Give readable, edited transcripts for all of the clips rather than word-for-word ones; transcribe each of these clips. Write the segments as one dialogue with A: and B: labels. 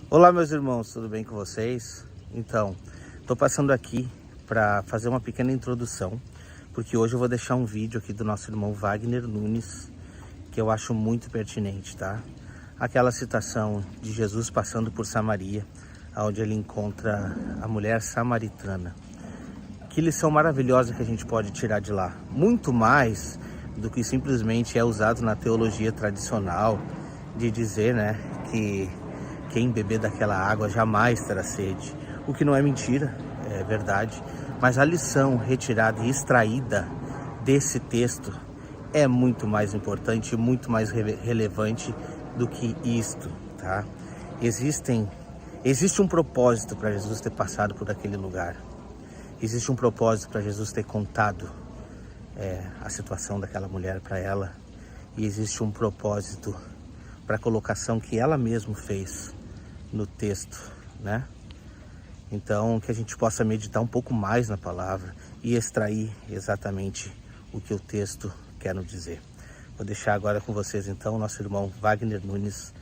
A: Olá, meus irmãos, tudo bem com vocês? Então, estou passando aqui para fazer uma pequena introdução, porque hoje eu vou deixar um vídeo aqui do nosso irmão Wagner Nunes, que eu acho muito pertinente, tá? Aquela citação de Jesus passando por Samaria, onde ele encontra a mulher samaritana. Que lição maravilhosa que a gente pode tirar de lá. Muito mais do que simplesmente é usado na teologia tradicional, de dizer, né, que quem beber daquela água jamais terá sede. O que não é mentira, é verdade. Mas a lição retirada e extraída desse texto é muito mais importante e muito mais relevante do que isto, tá? Existe um propósito para Jesus ter passado por aquele lugar. Existe um propósito para Jesus ter contado a situação daquela mulher para ela. E existe um propósito para a colocação que ela mesma fez no texto, né? Então, que a gente possa meditar um pouco mais na palavra e extrair exatamente o que o texto quer nos dizer. Vou deixar agora com vocês, então, o nosso irmão Wagner Nunes.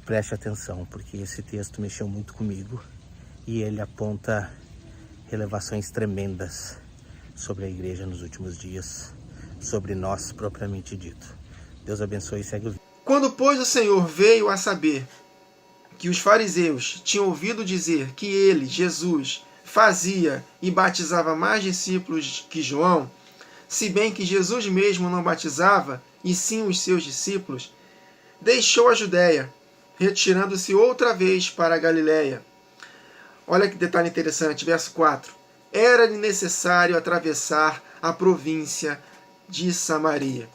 A: Preste atenção, porque esse texto mexeu muito comigo e ele aponta revelações tremendas sobre a igreja nos últimos dias, sobre nós propriamente dito. Deus abençoe e segue o vídeo.
B: Quando, pois, o Senhor veio a saber que os fariseus tinham ouvido dizer que ele, Jesus, fazia e batizava mais discípulos que João, se bem que Jesus mesmo não batizava, e sim os seus discípulos, deixou a Judéia, retirando-se outra vez para a Galiléia. Olha que detalhe interessante, verso 4. Era-lhe necessário atravessar a província de Samaria.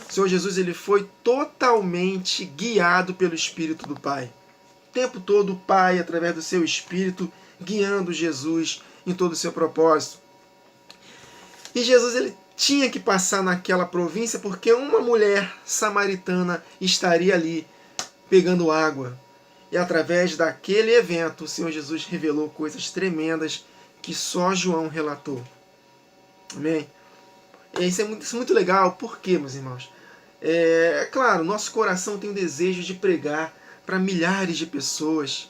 B: O Senhor Jesus ele foi totalmente guiado pelo Espírito do Pai. O tempo todo o Pai, através do seu Espírito, guiando Jesus em todo o seu propósito. E Jesus ele tinha que passar naquela província porque uma mulher samaritana estaria ali pegando água. E através daquele evento, o Senhor Jesus revelou coisas tremendas que só João relatou. Amém? Isso é muito legal. Por quê, meus irmãos? É claro, nosso coração tem o desejo de pregar para milhares de pessoas.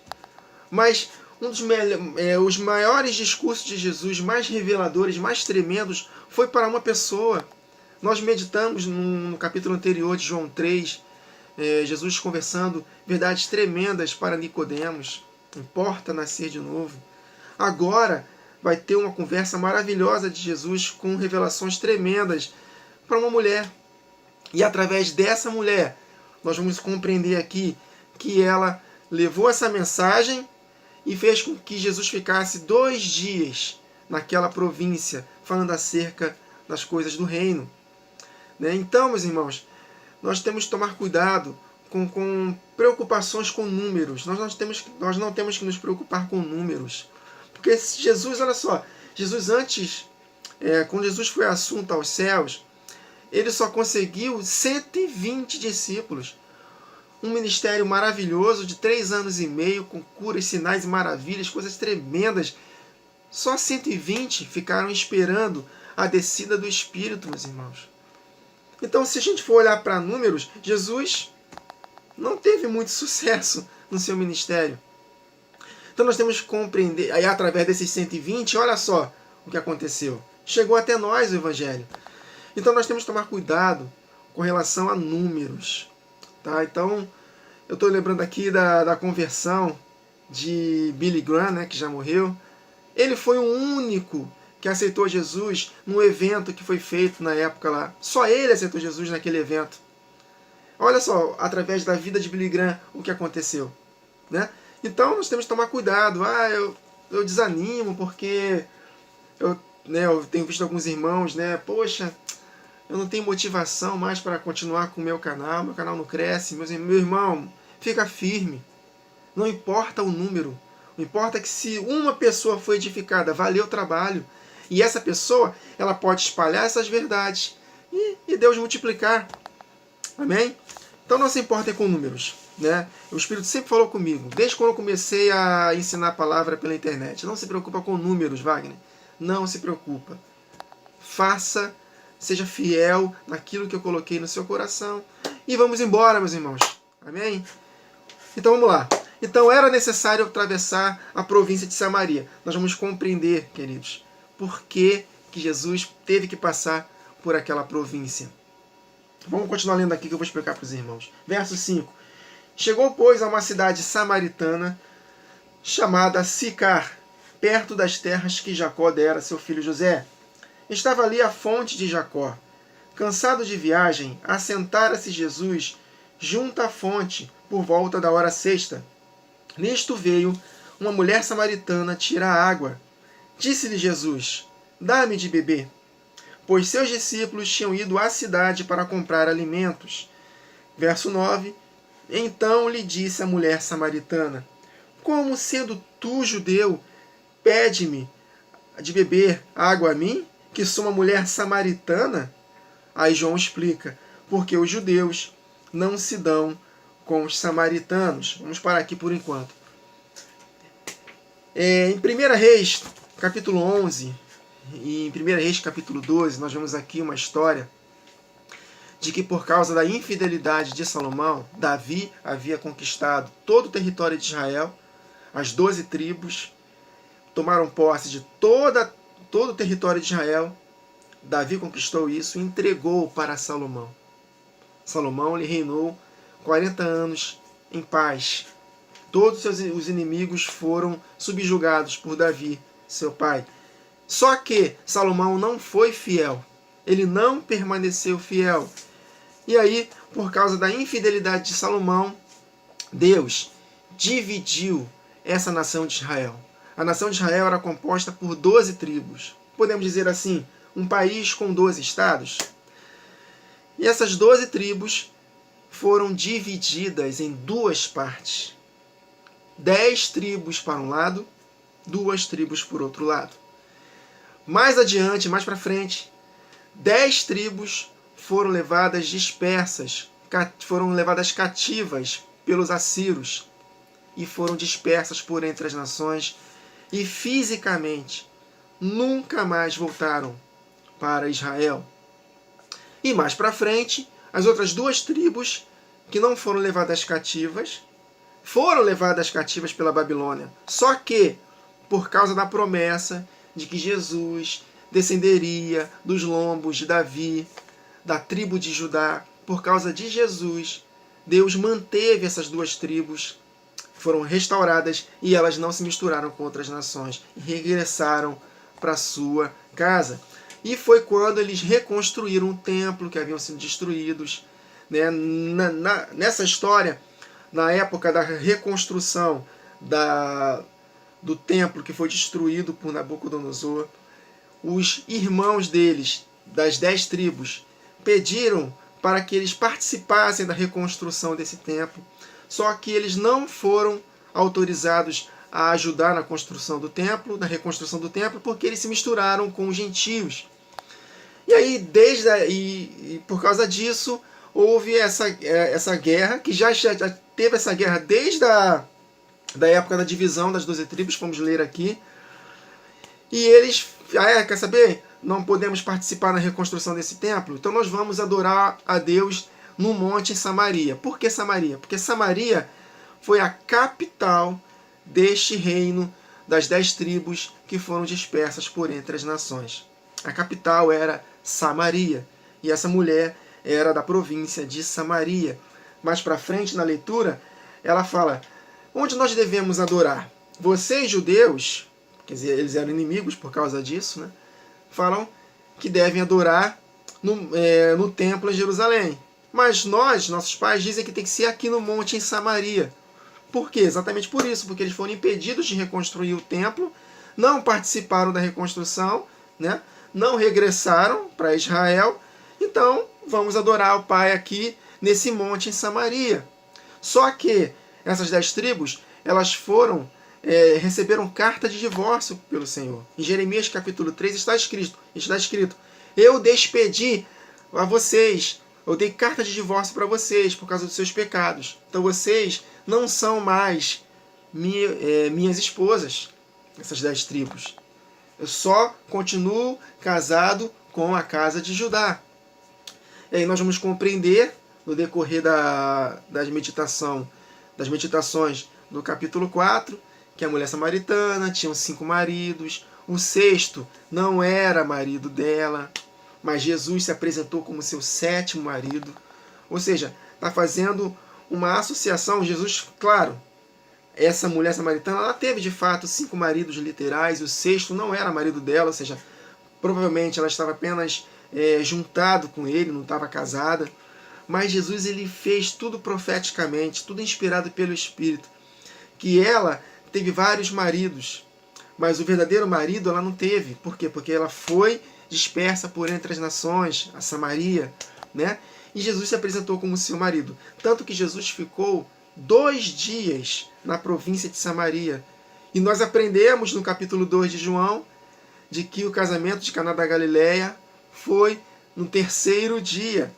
B: Mas os maiores discursos de Jesus, mais reveladores, mais tremendos, foi para uma pessoa. Nós meditamos no capítulo anterior de João 3, Jesus conversando verdades tremendas para Nicodemos. Importa nascer de novo. Agora vai ter uma conversa maravilhosa de Jesus com revelações tremendas para uma mulher. E através dessa mulher, nós vamos compreender aqui que ela levou essa mensagem e fez com que Jesus ficasse 2 dias naquela província, falando acerca das coisas do reino. Então, meus irmãos, nós temos que tomar cuidado com preocupações com números. Nós não temos que nos preocupar com números. Porque Jesus, olha só, Jesus antes, quando Jesus foi assunto aos céus, ele só conseguiu 120 discípulos. Um ministério maravilhoso de 3 anos e meio, com curas, sinais e maravilhas, coisas tremendas. Só 120 ficaram esperando a descida do Espírito, meus irmãos. Então, se a gente for olhar para números, Jesus não teve muito sucesso no seu ministério. Então nós temos que compreender, aí através desses 120, olha só o que aconteceu. Chegou até nós o Evangelho. Então nós temos que tomar cuidado com relação a números. Tá? Então, eu estou lembrando aqui da conversão de Billy Graham, né, que já morreu. Ele foi o único que aceitou Jesus num evento que foi feito na época lá. Só ele aceitou Jesus naquele evento. Olha só, através da vida de Billy Graham, o que aconteceu. Né? Então, nós temos que tomar cuidado. Eu desanimo porque eu tenho visto alguns irmãos, poxa, eu não tenho motivação mais para continuar com o meu canal não cresce. Meu irmão, fica firme. Não importa o número. O importa é que se uma pessoa foi edificada, valeu o trabalho. E essa pessoa, ela pode espalhar essas verdades e Deus multiplicar. Amém? Então não se importem com números. Né? O Espírito sempre falou comigo, desde quando eu comecei a ensinar a palavra pela internet. Não se preocupa com números, Wagner. Não se preocupa. Faça, seja fiel naquilo que eu coloquei no seu coração. E vamos embora, meus irmãos. Amém? Então vamos lá. Então era necessário atravessar a província de Samaria. Nós vamos compreender, queridos, por que Jesus teve que passar por aquela província. Vamos continuar lendo aqui que eu vou explicar para os irmãos. Verso 5. Chegou, pois, a uma cidade samaritana chamada Sicar, perto das terras que Jacó dera a seu filho José. Estava ali a fonte de Jacó. Cansado de viagem, assentara-se Jesus junto à fonte por volta da hora sexta. Nisto veio uma mulher samaritana tirar água. Disse-lhe Jesus: dá-me de beber. Pois seus discípulos tinham ido à cidade para comprar alimentos. Verso 9. Então lhe disse a mulher samaritana: como sendo tu, judeu, pede-me de beber água a mim, que sou uma mulher samaritana? Aí João explica: porque os judeus não se dão com os samaritanos. Vamos parar aqui por enquanto. Em 1 Reis, capítulo 11, e em 1 Reis, capítulo 12, nós vemos aqui uma história de que por causa da infidelidade de Salomão, Davi havia conquistado todo o território de Israel, as 12 tribos tomaram posse de todo o território de Israel. Davi conquistou isso e entregou para Salomão. Salomão lhe reinou 40 anos em paz. Todos os inimigos foram subjugados por Davi, seu pai. Só que Salomão não foi fiel. Ele não permaneceu fiel. E aí, por causa da infidelidade de Salomão, Deus dividiu essa nação de Israel. A nação de Israel era composta por 12 tribos. Podemos dizer assim, um país com 12 estados. E essas 12 tribos foram divididas em duas partes. 10 tribos para um lado, 2 tribos por outro lado. Mais adiante, mais para frente, 10 tribos foram levadas dispersas, foram levadas cativas pelos assírios e foram dispersas por entre as nações e fisicamente nunca mais voltaram para Israel. E mais para frente, as outras 2 tribos que não foram levadas cativas, foram levadas cativas pela Babilônia. Só que, por causa da promessa de que Jesus descenderia dos lombos de Davi, da tribo de Judá, por causa de Jesus, Deus manteve essas 2 tribos, foram restauradas e elas não se misturaram com outras nações e regressaram para sua casa. E foi quando eles reconstruíram o templo que haviam sido destruídos. Nessa história, na época da reconstrução do templo que foi destruído por Nabucodonosor, os irmãos deles, das 10 tribos, pediram para que eles participassem da reconstrução desse templo, só que eles não foram autorizados a ajudar na construção do templo, na reconstrução do templo, porque eles se misturaram com os gentios. E aí, por causa disso, houve essa guerra, que já teve essa guerra desde da época da divisão das 12 tribos, vamos ler aqui. E eles, quer saber? Não podemos participar na reconstrução desse templo, então nós vamos adorar a Deus no monte em Samaria. Por que Samaria? Porque Samaria foi a capital deste reino das 10 tribos que foram dispersas por entre as nações. A capital era Samaria, e essa mulher era da província de Samaria. Mais para frente na leitura, ela fala: onde nós devemos adorar? Vocês, judeus, quer dizer, eles eram inimigos por causa disso, né? Falam que devem adorar no templo em Jerusalém. Mas nossos pais dizem que tem que ser aqui no monte em Samaria. Por quê? Exatamente por isso, porque eles foram impedidos de reconstruir o templo, não participaram da reconstrução, né? Não regressaram para Israel, então vamos adorar o Pai aqui nesse monte em Samaria. Só que essas 10 tribos, elas receberam carta de divórcio pelo Senhor. Em Jeremias capítulo 3 está escrito: eu despedi a vocês, eu dei carta de divórcio para vocês por causa dos seus pecados. Então vocês não são mais minhas esposas, essas 10 tribos. Eu só continuo casado com a casa de Judá. E aí nós vamos compreender, no decorrer das meditações do capítulo 4, que a mulher samaritana tinha 5 maridos, o 6º não era marido dela, mas Jesus se apresentou como seu 7º marido. Ou seja, está fazendo uma associação. Jesus, claro, essa mulher samaritana, ela teve de fato 5 maridos literais, e o 6º não era marido dela, ou seja, provavelmente ela estava apenas juntado com ele, não estava casada. Mas Jesus, ele fez tudo profeticamente, tudo inspirado pelo Espírito, que ela teve vários maridos, mas o verdadeiro marido ela não teve. Por quê? Porque ela foi dispersa por entre as nações, a Samaria, né? E Jesus se apresentou como seu marido. Tanto que Jesus ficou 2 dias na província de Samaria. E nós aprendemos no capítulo 2 de João, de que o casamento de Caná da Galileia foi no 3º dia.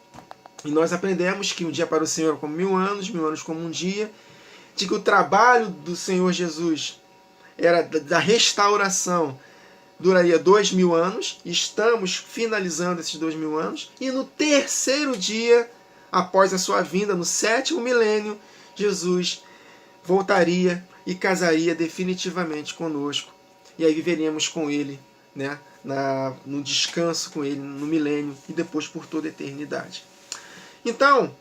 B: E nós aprendemos que um dia para o Senhor é como 1000 anos como um dia, de que o trabalho do Senhor Jesus era da restauração, duraria 2000 anos, e estamos finalizando esses 2000 anos, e no 3º dia, após a sua vinda, no 7º milênio, Jesus voltaria e casaria definitivamente conosco, e aí viveríamos com ele, né, no descanso com ele, no milênio, e depois por toda a eternidade. Então,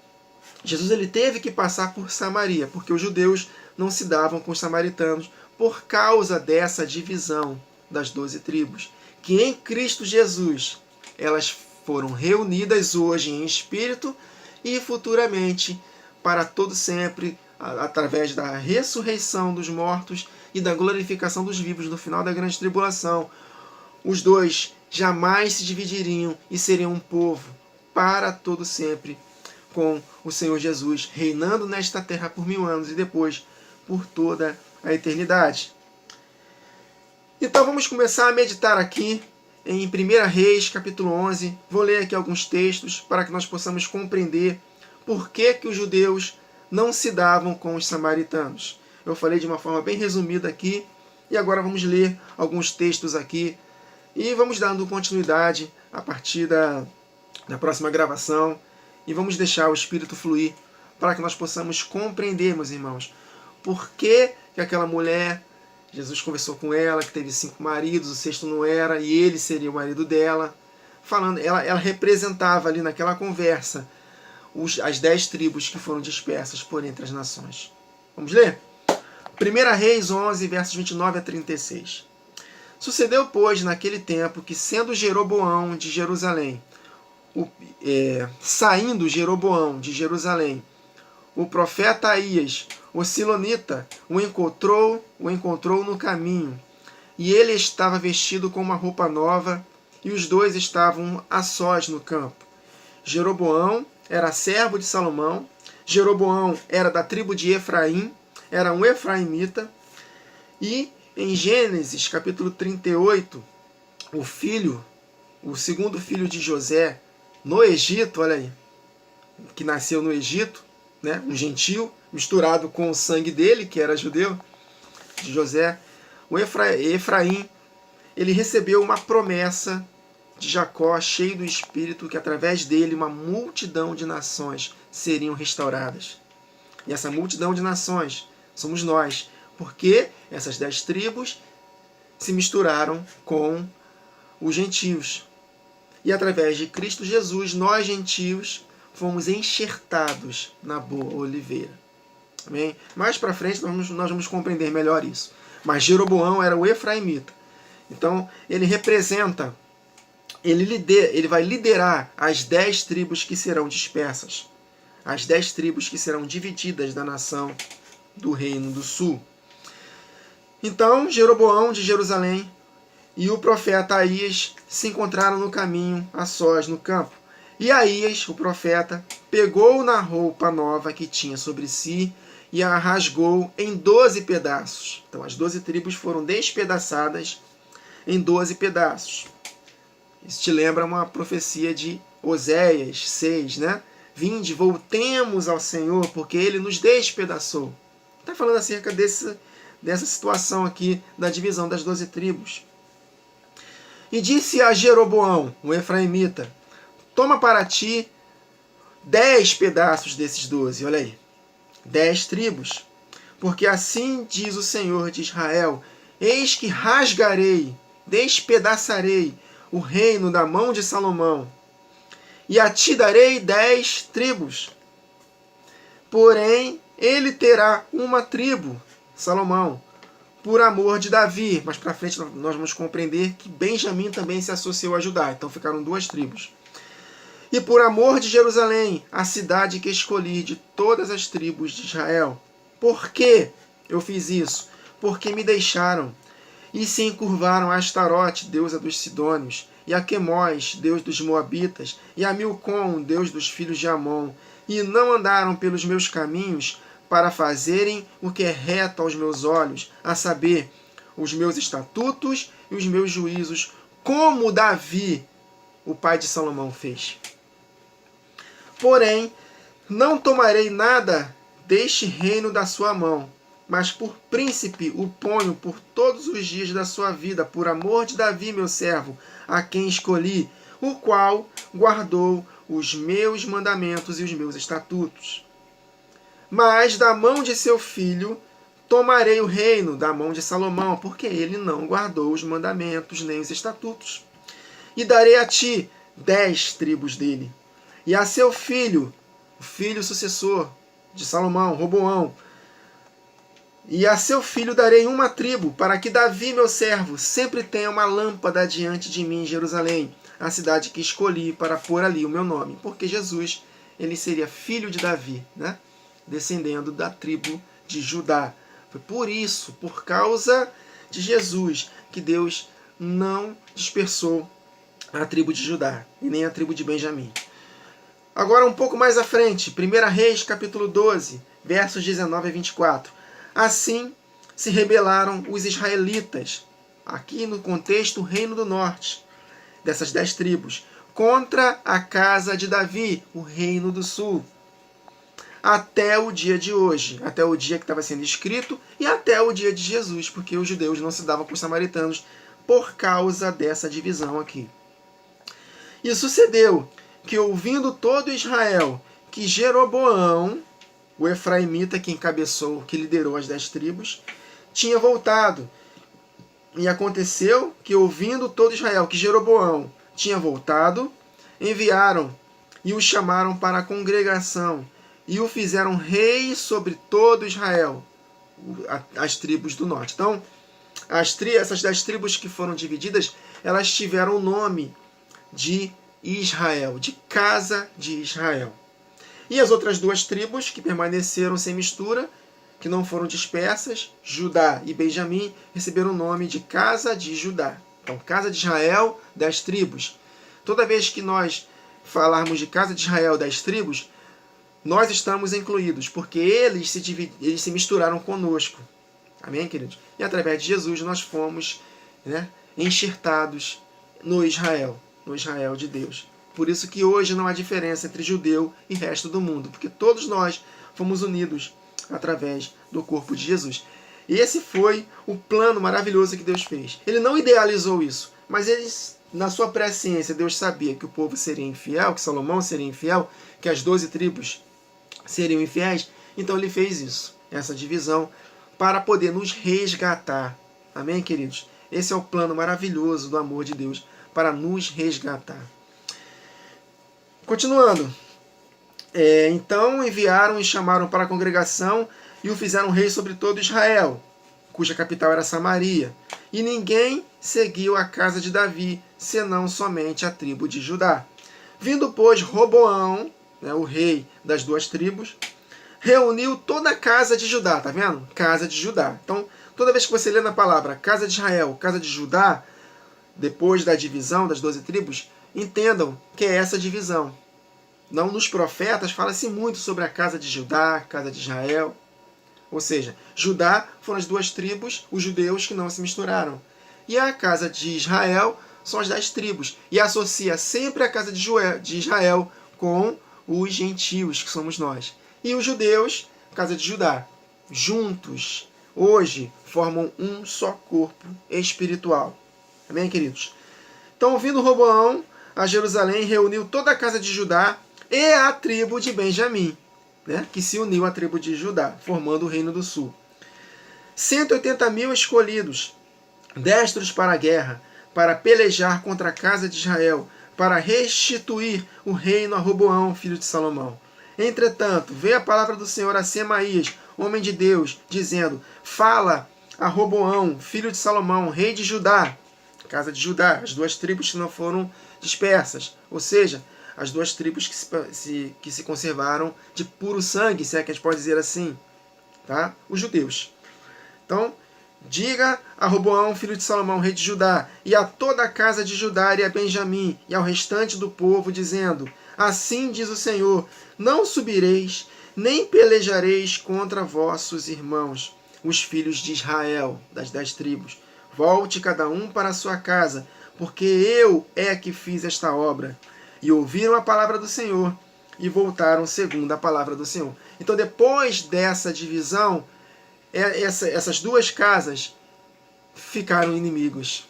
B: Jesus ele teve que passar por Samaria, porque os judeus não se davam com os samaritanos por causa dessa divisão das 12 tribos, que em Cristo Jesus elas foram reunidas hoje em espírito e futuramente para todo sempre, através da ressurreição dos mortos e da glorificação dos vivos no final da grande tribulação. Os dois jamais se dividiriam e seriam um povo para todo sempre, com o Senhor Jesus reinando nesta terra por 1000 anos e depois por toda a eternidade. Então vamos começar a meditar aqui em 1 Reis, capítulo 11. Vou ler aqui alguns textos para que nós possamos compreender por que os judeus não se davam com os samaritanos. Eu falei de uma forma bem resumida aqui, e agora vamos ler alguns textos aqui e vamos dando continuidade a partir da próxima gravação. E vamos deixar o Espírito fluir para que nós possamos compreender, meus irmãos, por que aquela mulher, Jesus conversou com ela, que teve 5 maridos, o 6º não era, e ele seria o marido dela. Falando, ela representava ali naquela conversa as 10 tribos que foram dispersas por entre as nações. Vamos ler? 1 Reis 11, versos 29 a 36. Sucedeu, pois, naquele tempo, que sendo Jeroboão de Jerusalém, saindo Jeroboão de Jerusalém, o profeta Aías, o silonita, o encontrou no caminho, e ele estava vestido com uma roupa nova, e os dois estavam a sós no campo. Jeroboão era servo de Salomão, Jeroboão era da tribo de Efraim, era um efraimita, e em Gênesis capítulo 38, o segundo filho de José, no Egito, olha aí, que nasceu no Egito, né, um gentil, misturado com o sangue dele, que era judeu, de José, o Efraim, ele recebeu uma promessa de Jacó, cheio do Espírito, que através dele uma multidão de nações seriam restauradas. E essa multidão de nações somos nós, porque essas 10 tribos se misturaram com os gentios. E através de Cristo Jesus, nós gentios fomos enxertados na boa oliveira. Amém? Mais para frente nós vamos compreender melhor isso. Mas Jeroboão era o efraimita. Então ele representa, ele vai liderar as 10 tribos que serão dispersas. As 10 tribos que serão divididas da nação do Reino do Sul. Então Jeroboão de Jerusalém e o profeta Aías se encontraram no caminho a sós no campo. E Aías, o profeta, pegou na roupa nova que tinha sobre si e a rasgou em 12 pedaços. Então as 12 tribos foram despedaçadas em 12 pedaços. Isso te lembra uma profecia de Oséias 6, né? Vinde, voltemos ao Senhor, porque Ele nos despedaçou. Está falando acerca dessa situação aqui da divisão das 12 tribos. E disse a Jeroboão, o efraimita, toma para ti 10 pedaços desses 12, olha aí, 10 tribos. Porque assim diz o Senhor de Israel: eis que rasgarei, despedaçarei o reino da mão de Salomão, e a ti darei 10 tribos. Porém, ele terá uma tribo, Salomão, por amor de Davi. Mas para frente nós vamos compreender que Benjamim também se associou a Judá. Então ficaram 2 tribos. E por amor de Jerusalém, a cidade que escolhi de todas as tribos de Israel. Por que eu fiz isso? Porque me deixaram e se encurvaram a Astarote, deusa dos Sidônios, e a Quemós, deus dos Moabitas, e a Milcom, deus dos filhos de Amon, e não andaram pelos meus caminhos para fazerem o que é reto aos meus olhos, a saber, os meus estatutos e os meus juízos, como Davi, o pai de Salomão, fez. Porém, não tomarei nada deste reino da sua mão, mas por príncipe o ponho por todos os dias da sua vida, por amor de Davi, meu servo, a quem escolhi, o qual guardou os meus mandamentos e os meus estatutos. Mas da mão de seu filho tomarei o reino, da mão de Salomão, porque ele não guardou os mandamentos nem os estatutos. E darei a ti 10 tribos dele, e a seu filho, o filho sucessor de Salomão, Roboão, e a seu filho darei uma tribo, para que Davi, meu servo, sempre tenha uma lâmpada diante de mim em Jerusalém, a cidade que escolhi para pôr ali o meu nome. Porque Jesus, ele seria filho de Davi, né? Descendendo da tribo de Judá. Foi por isso, por causa de Jesus, que Deus não dispersou a tribo de Judá e nem a tribo de Benjamim. Agora um pouco mais à frente, 1 Reis, capítulo 12, versos 19 a 24. Assim se rebelaram os israelitas, aqui no contexto, o reino do norte, dessas 10 tribos, contra a casa de Davi, o reino do sul, até o dia de hoje, até o dia que estava sendo escrito e até o dia de Jesus, porque os judeus não se davam com os samaritanos por causa dessa divisão aqui. E sucedeu que, ouvindo todo Israel que Jeroboão, o efraimita que encabeçou, que liderou as 10 tribos, tinha voltado. E aconteceu que, ouvindo todo Israel que Jeroboão tinha voltado, enviaram e o chamaram para a congregação e o fizeram rei sobre todo Israel, as tribos do norte. Então, essas 10 tribos que foram divididas, elas tiveram o nome de Israel, de casa de Israel. E as outras 2 tribos que permaneceram sem mistura, que não foram dispersas, Judá e Benjamim, receberam o nome de casa de Judá. Então, casa de Israel, 10 tribos. Toda vez que nós falarmos de casa de Israel, 10 tribos, nós estamos incluídos, porque eles se misturaram conosco. Amém, queridos? E através de Jesus nós fomos, né, enxertados no Israel de Deus. Por isso que hoje não há diferença entre judeu e resto do mundo, porque todos nós fomos unidos através do corpo de Jesus. E esse foi o plano maravilhoso que Deus fez. Ele não idealizou isso, mas ele, na sua presciência, Deus sabia que o povo seria infiel, que Salomão seria infiel, que as 12 tribos seriam infiéis, então ele fez isso, essa divisão, para poder nos resgatar. Amém, queridos? Esse é o plano maravilhoso do amor de Deus, para nos resgatar. Continuando. Então enviaram e chamaram para a congregação e o fizeram rei sobre todo Israel, cuja capital era Samaria. E ninguém seguiu a casa de Davi, senão somente a tribo de Judá. Vindo, pois, Roboão, né, o rei das 2 tribos, reuniu toda a casa de Judá, tá vendo? Casa de Judá. Então, toda vez que você lê na palavra casa de Israel, casa de Judá, depois da divisão das 12 tribos, entendam que é essa divisão. Não nos profetas fala-se muito sobre a casa de Judá, casa de Israel. Ou seja, Judá foram as 2 tribos, os judeus que não se misturaram. E a casa de Israel são as 10 tribos. E associa sempre a casa de Israel com os gentios, que somos nós. E os judeus, casa de Judá. Juntos, hoje, formam um só corpo espiritual. Amém, queridos? Então, vindo Roboão a Jerusalém, reuniu toda a casa de Judá e a tribo de Benjamim, né, que se uniu à tribo de Judá, formando o reino do sul. 180.000 escolhidos, destros para a guerra, para pelejar contra a casa de Israel, para restituir o reino a Roboão, filho de Salomão. Entretanto, veio a palavra do Senhor a Semaías, homem de Deus, dizendo: fala a Roboão, filho de Salomão, rei de Judá, casa de Judá, as duas tribos que não foram dispersas, ou seja, as duas tribos que se conservaram de puro sangue, se é que a gente pode dizer assim, tá? Os judeus. Então, diga a Roboão, filho de Salomão, rei de Judá, e a toda a casa de Judá e a Benjamim, e ao restante do povo, dizendo: assim diz o Senhor, não subireis, nem pelejareis contra vossos irmãos, os filhos de Israel, das 10 tribos. Volte cada um para a sua casa, porque eu é que fiz esta obra. E ouviram a palavra do Senhor, e voltaram segundo a palavra do Senhor. Então, depois dessa divisão, essas duas casas ficaram inimigos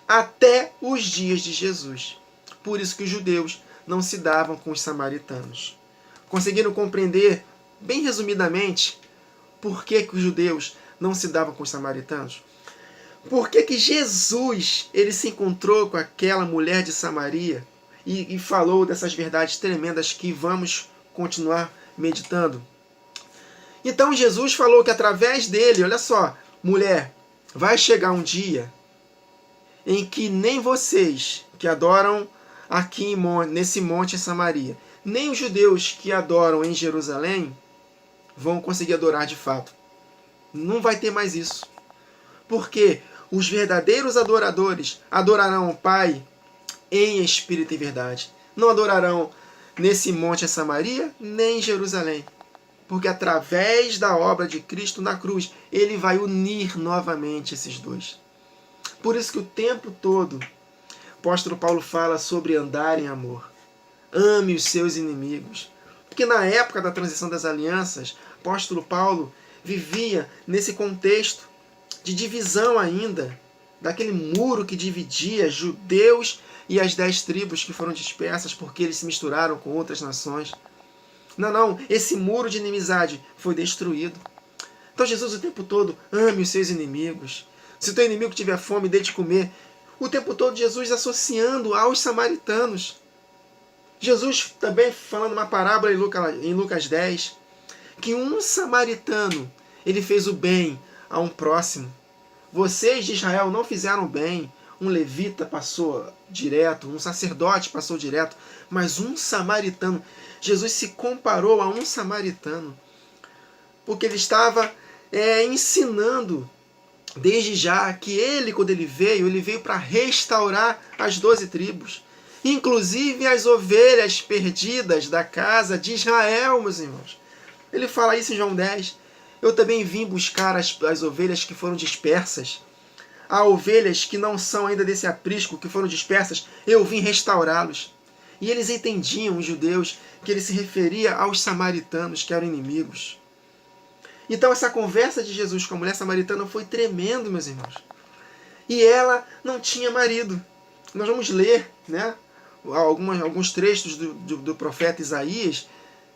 B: até os dias de Jesus. Por isso que os judeus não se davam com os samaritanos. Conseguiram compreender, bem resumidamente, por que os judeus não se davam com os samaritanos? Por que Jesus ele se encontrou com aquela mulher de Samaria e falou dessas verdades tremendas que vamos continuar meditando? Então Jesus falou que através dele, olha só, mulher, vai chegar um dia em que nem vocês que adoram aqui nesse monte em Samaria, nem os judeus que adoram em Jerusalém vão conseguir adorar de fato. Não vai ter mais isso. Porque os verdadeiros adoradores adorarão o Pai em espírito e verdade. Não adorarão nesse monte em Samaria, nem em Jerusalém. Porque através da obra de Cristo na cruz, ele vai unir novamente esses dois. Por isso que o tempo todo, o apóstolo Paulo fala sobre andar em amor. Ame os seus inimigos. Porque na época da transição das alianças, o apóstolo Paulo vivia nesse contexto de divisão ainda, daquele muro que dividia judeus e as 10 tribos que foram dispersas porque eles se misturaram com outras nações. Não, esse muro de inimizade foi destruído. Então Jesus o tempo todo, ame os seus inimigos. Se o teu inimigo tiver fome, dê de comer. O tempo todo Jesus associando aos samaritanos. Jesus também falando uma parábola em Lucas 10, que um samaritano, ele fez o bem a um próximo. Vocês de Israel não fizeram bem. Um levita passou direto, um sacerdote passou direto, mas um samaritano, Jesus se comparou a um samaritano, porque ele estava ensinando desde já que ele, quando ele veio para restaurar as 12 tribos, inclusive as ovelhas perdidas da casa de Israel, meus irmãos. Ele fala isso em João 10. Eu também vim buscar as ovelhas que foram dispersas. Há ovelhas que não são ainda desse aprisco, que foram dispersas, eu vim restaurá-los. E eles entendiam, os judeus, que ele se referia aos samaritanos, que eram inimigos. Então essa conversa de Jesus com a mulher samaritana foi tremendo, meus irmãos. E ela não tinha marido. Nós vamos ler, né, alguns trechos do profeta Isaías,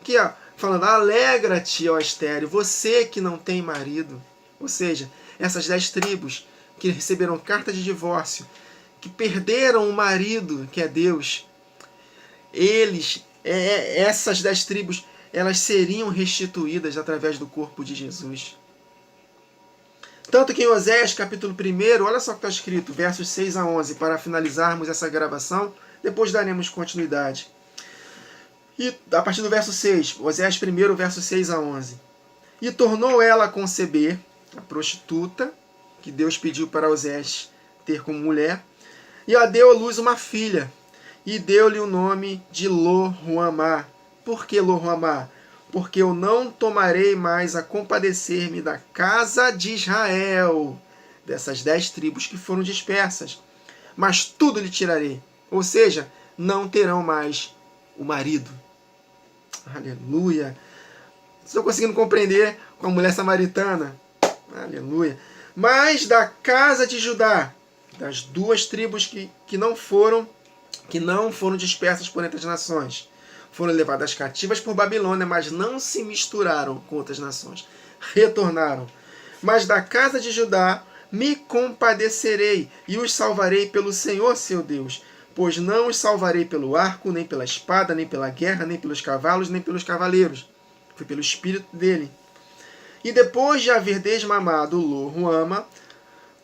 B: que falando: alegra-te, ó estéril, você que não tem marido. Ou seja, essas 10 tribos que receberam carta de divórcio, que perderam o marido, que é Deus, essas 10 tribos, elas seriam restituídas através do corpo de Jesus. Tanto que em Oséias, capítulo 1, olha só o que está escrito, versos 6 a 11, para finalizarmos essa gravação, depois daremos continuidade. E a partir do verso 6, Oséias 1, verso 6 a 11. E tornou ela a conceber, a prostituta, que Deus pediu para Oséias ter como mulher, e a deu à luz uma filha, e deu-lhe o nome de Lo-Ruamá. Por que Lo-Ruamá? Porque eu não tomarei mais a compadecer-me da casa de Israel, dessas 10 tribos que foram dispersas, mas tudo lhe tirarei. Ou seja, não terão mais o marido. Aleluia! Estou conseguindo compreender com a mulher samaritana. Aleluia! Mas da casa de Judá, das 2 tribos que não foram dispersas por entre as nações, foram levadas cativas por Babilônia, mas não se misturaram com outras nações. Retornaram. Mas da casa de Judá me compadecerei e os salvarei pelo Senhor seu Deus. Pois não os salvarei pelo arco, nem pela espada, nem pela guerra, nem pelos cavalos, nem pelos cavaleiros. Foi pelo Espírito dele. E depois de haver desmamado Lo-Ruama,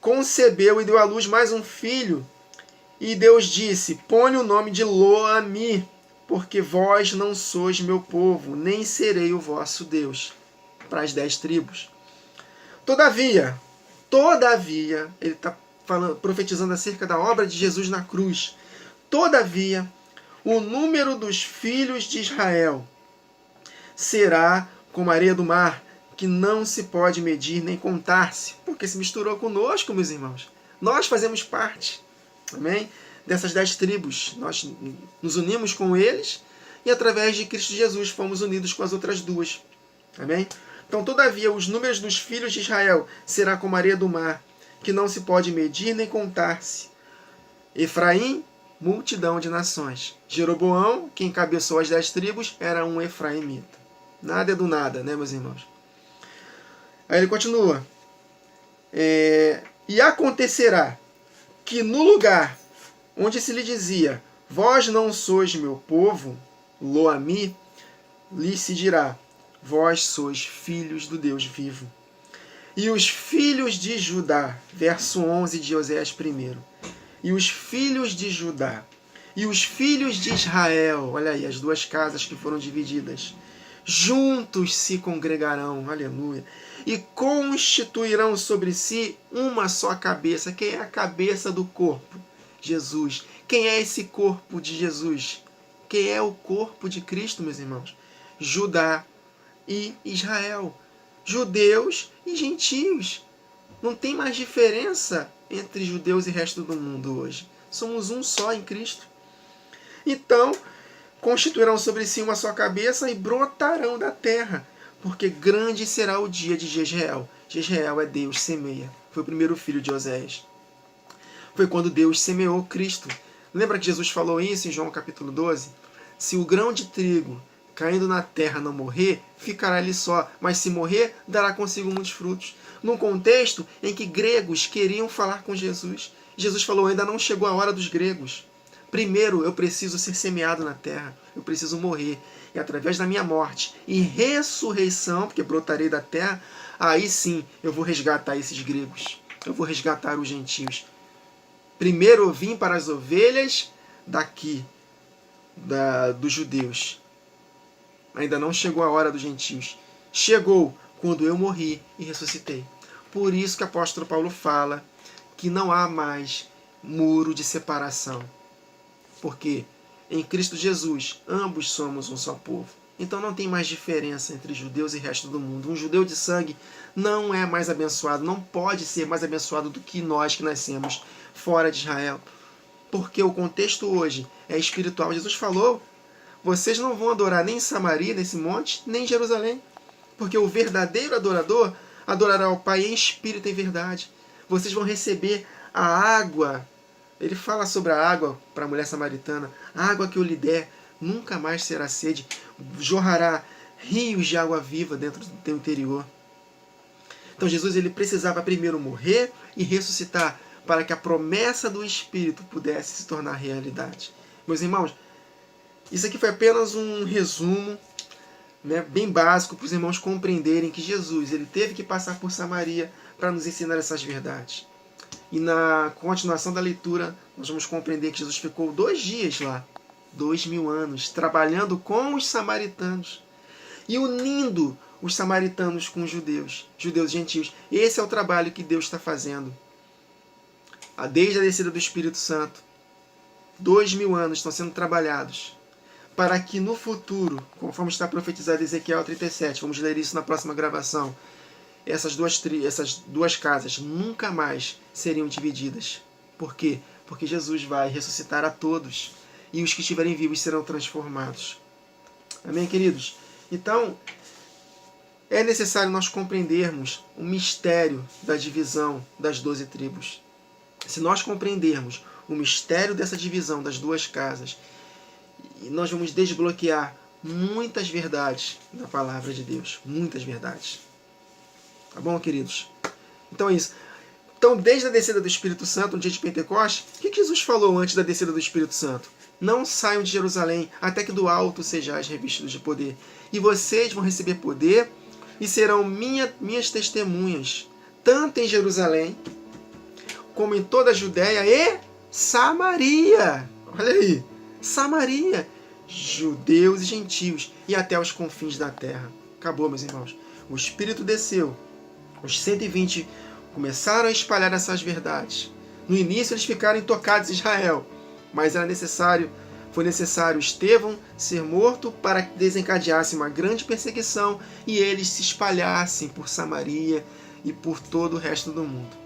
B: concebeu e deu à luz mais um filho. E Deus disse: põe o nome de Lo-Ami, porque vós não sois meu povo, nem serei o vosso Deus. Para as 10 tribos. Todavia, ele está profetizando acerca da obra de Jesus na cruz. Todavia, o número dos filhos de Israel será como a areia do mar, que não se pode medir nem contar-se, porque se misturou conosco, meus irmãos. Nós fazemos parte, amém? Dessas 10 tribos. Nós nos unimos com eles e através de Cristo Jesus fomos unidos com as outras 2. Amém? Então, todavia, os números dos filhos de Israel será como a areia do mar, que não se pode medir nem contar-se. Efraim, multidão de nações. Jeroboão, que encabeçou as 10 tribos, era um efraimita. Nada é do nada, né, meus irmãos? Aí ele continua. E acontecerá que no lugar onde se lhe dizia: vós não sois meu povo, Lo-Ami, lhe se dirá: vós sois filhos do Deus vivo. E os filhos de Judá, verso 11 de Oséias 1. E os filhos de Judá e os filhos de Israel, olha aí, as 2 casas que foram divididas, juntos se congregarão, aleluia, e constituirão sobre si uma só cabeça. Quem é a cabeça do corpo? Jesus. Quem é esse corpo de Jesus? Quem é o corpo de Cristo, meus irmãos? Judá e Israel. Judeus e gentios. Não tem mais diferença entre judeus e resto do mundo hoje. Somos um só em Cristo. Então, constituirão sobre si uma só cabeça e brotarão da terra, porque grande será o dia de Jezreel. Jezreel é Deus semeia. Foi o primeiro filho de Oséias. Foi quando Deus semeou Cristo. Lembra que Jesus falou isso em João capítulo 12? Se o grão de trigo caindo na terra não morrer, ficará ali só, mas se morrer, dará consigo muitos frutos. Num contexto em que gregos queriam falar com Jesus. Jesus falou: ainda não chegou a hora dos gregos. Primeiro eu preciso ser semeado na terra, eu preciso morrer. E através da minha morte e ressurreição, porque brotarei da terra, aí sim eu vou resgatar esses gregos. Eu vou resgatar os gentios. Primeiro eu vim para as ovelhas daqui, dos judeus. Ainda não chegou a hora dos gentios. Chegou quando eu morri e ressuscitei. Por isso que o apóstolo Paulo fala que não há mais muro de separação. Porque em Cristo Jesus ambos somos um só povo. Então não tem mais diferença entre judeus e resto do mundo. Um judeu de sangue não é mais abençoado, não pode ser mais abençoado do que nós que nascemos fora de Israel. Porque o contexto hoje é espiritual. Jesus falou: vocês não vão adorar nem em Samaria, nesse monte, nem em Jerusalém. Porque o verdadeiro adorador adorará ao Pai em espírito e em verdade. Vocês vão receber a água. Ele fala sobre a água para a mulher samaritana. A água que eu lhe der nunca mais será sede. Jorrará rios de água viva dentro do teu interior. Então Jesus ele precisava primeiro morrer e ressuscitar para que a promessa do Espírito pudesse se tornar realidade. Meus irmãos, isso aqui foi apenas um resumo, né, bem básico para os irmãos compreenderem que Jesus ele teve que passar por Samaria para nos ensinar essas verdades. E na continuação da leitura, nós vamos compreender que Jesus ficou 2 dias lá, 2000 anos, trabalhando com os samaritanos e unindo os samaritanos com os judeus, judeus e gentios. Esse é o trabalho que Deus está fazendo. Desde a descida do Espírito Santo, 2000 anos estão sendo trabalhados para que no futuro, conforme está profetizado em Ezequiel 37, vamos ler isso na próxima gravação, essas duas casas nunca mais seriam divididas. Por quê? Porque Jesus vai ressuscitar a todos e os que estiverem vivos serão transformados. Amém, queridos? Então, é necessário nós compreendermos o mistério da divisão das 12 tribos. Se nós compreendermos o mistério dessa divisão das 2 casas, nós vamos desbloquear muitas verdades da palavra de Deus. Muitas verdades. Tá bom, queridos? Então é isso. Então, desde a descida do Espírito Santo, no dia de Pentecostes, o que Jesus falou antes da descida do Espírito Santo? Não saiam de Jerusalém, até que do alto sejais revestidos de poder. E vocês vão receber poder e serão minhas testemunhas, tanto em Jerusalém, como em toda a Judéia e Samaria. Olha aí, Samaria, judeus e gentios, e até os confins da terra. Acabou, meus irmãos. O Espírito desceu. Os 120 começaram a espalhar essas verdades. No início eles ficaram intocados em Israel, mas foi necessário Estevão ser morto para que desencadeasse uma grande perseguição e eles se espalhassem por Samaria e por todo o resto do mundo.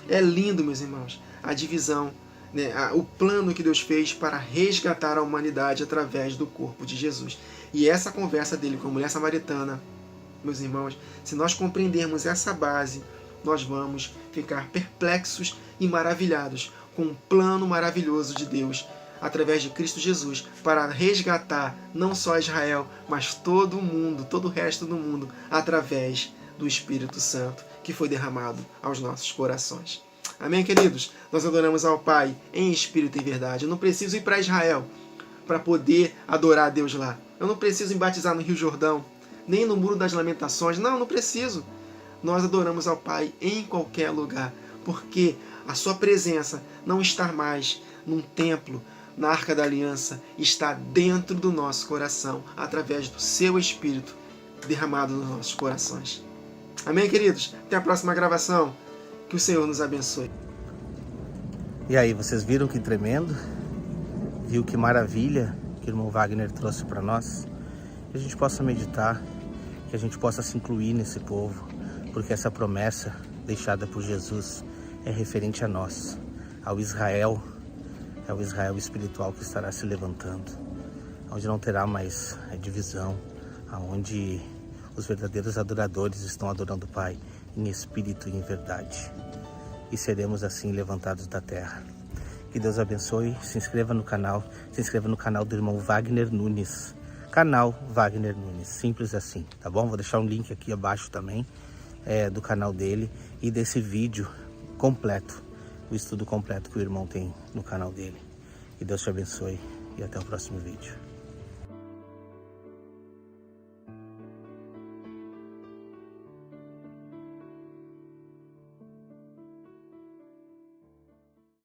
B: É lindo, meus irmãos, a divisão, né, o plano que Deus fez para resgatar a humanidade através do corpo de Jesus. E essa conversa dele com a mulher samaritana, meus irmãos, se nós compreendermos essa base, nós vamos ficar perplexos e maravilhados com um plano maravilhoso de Deus através de Cristo Jesus para resgatar não só Israel, mas todo o mundo, todo o resto do mundo, através do Espírito Santo que foi derramado aos nossos corações. Amém, queridos? Nós adoramos ao Pai em espírito e verdade. Eu não preciso ir para Israel para poder adorar a Deus lá. Eu não preciso me batizar no Rio Jordão, nem no Muro das Lamentações. Não preciso. Nós adoramos ao Pai em qualquer lugar, porque a sua presença não está mais num templo, na Arca da Aliança, está dentro do nosso coração, através do seu Espírito derramado nos nossos corações. Amém, queridos? Até a próxima gravação. Que o Senhor nos abençoe.
A: E aí, vocês viram que tremendo? Viu que maravilha que o irmão Wagner trouxe para nós? Que a gente possa meditar, que a gente possa se incluir nesse povo, porque essa promessa deixada por Jesus é referente a nós, ao Israel, é o Israel espiritual que estará se levantando, onde não terá mais a divisão, onde os verdadeiros adoradores estão adorando o Pai em espírito e em verdade. E seremos assim levantados da terra. Que Deus abençoe. Se inscreva no canal do irmão Wagner Nunes. Canal Wagner Nunes, simples assim, tá bom? Vou deixar um link aqui abaixo também do canal dele e desse vídeo completo, o estudo completo que o irmão tem no canal dele. Que Deus te abençoe e até o próximo vídeo.